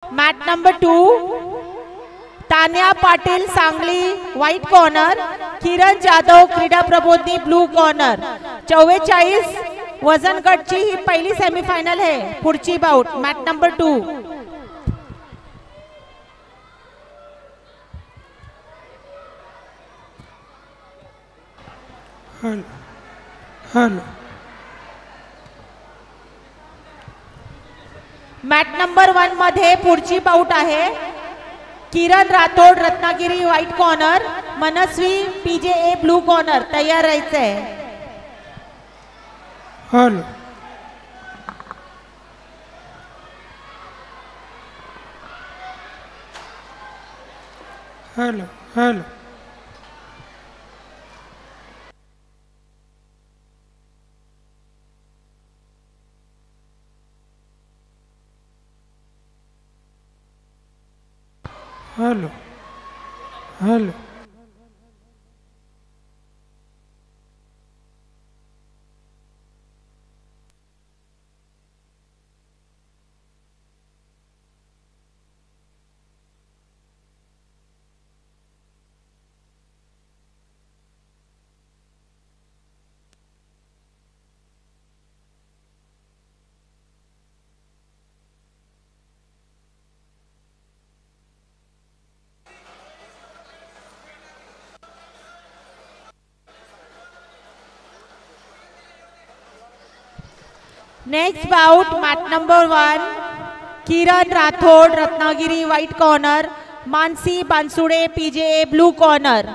Mat number 2, Tanya Patil Sangli white corner, Kiran Jadhav Krida Prabodhini blue corner. 44 वजन गटची ही पहिली semifinal आहे। पुढची bout mat number 2। Mat number 1 मध्ये पुढची बाउट आहे। Kiran Rathod Ratnagiri white corner, Manasvi PJA blue corner. तयार राहायचंय। Hello hello hello hello hello next bout mat number 1, Kiran Rathod Ratnagiri white corner, Mansi Bansude PJA blue corner.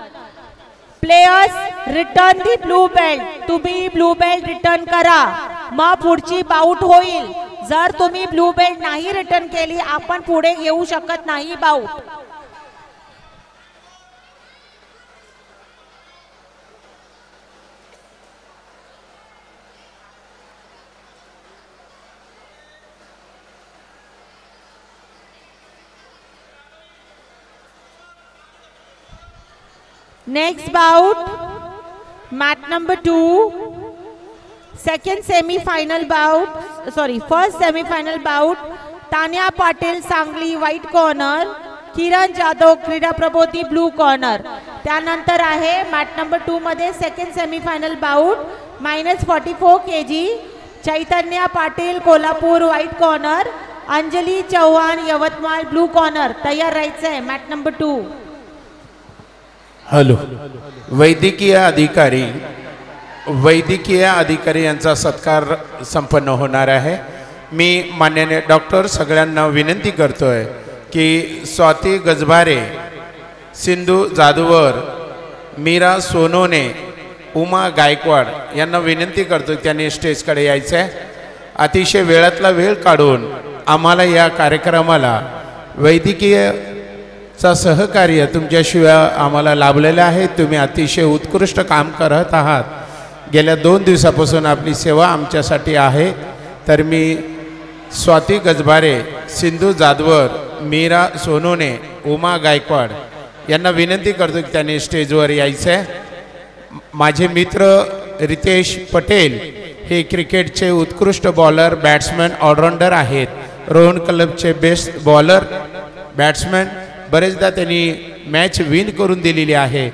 Players return the blue belt. तुम्ही blue belt return करा, मग पुढची bout होईल। जर तुम्ही ब्लू बेल्ट नाही रिटर्न केली आपण पुढे येऊ शकत नाही bout. Next bout, mat number 2, second semi-final bout, first semi-final bout, Tanya Patil Sangli white corner, Kiran Jadhav Krida Prabodhini blue corner. त्यानंतर आहे मॅट नंबर 2 मध्ये second semifinal bout, -44 kg, Chaitanya Patil Kolhapur white corner, Anjali Chavan Yavatmal blue corner. तयार राहायचंय मॅट नंबर 2। हॅलो वैद्यकीय अधिकारी यांचा सत्कार संपन्न होणार आहे। मी माननीय डॉक्टर सगळ्यांना विनंती करतोय की स्वाती गजबारे, सिंधू जाधवर, मीरा सोनोने, उमा गायकवाड यांना विनंती करतो त्यांनी स्टेजकडे यायचं आहे। अतिशय वेळातला वेळ काढून आम्हाला या कार्यक्रमाला वैद्यकीय चा सहकार्य तुमच्याशिवाय आम्हाला लाभलेलं आहे। तुम्ही अतिशय उत्कृष्ट काम करत आहात। गेल्या 2 दिवसापासून आपली सेवा आमच्यासाठी आहे। तर मी स्वाती गजबारे, सिंधू जाधवर, मीरा सोनोने, उमा गायकवाड यांना विनंती करतो की त्यांनी स्टेजवर यायचं आहे। माझे मित्र रितेश पटेल हे क्रिकेटचे उत्कृष्ट बॉलर बॅट्समॅन ऑलराऊंडर आहेत। रोहन क्लबचे बेस्ट बॉलर बॅट्समॅन, बरेचदा त्यांनी मॅच विन करून दिलेली आहे।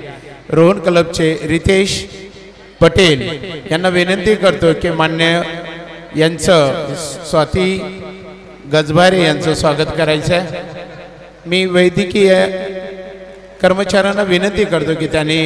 रोहन क्लबचे रितेश पटेल यांना विनंती करतो की मान्य यांचं स्वाती गजबारे यांचं स्वागत करायचं आहे। मी वैद्यकीय कर्मचाऱ्यांना विनंती करतो की त्यांनी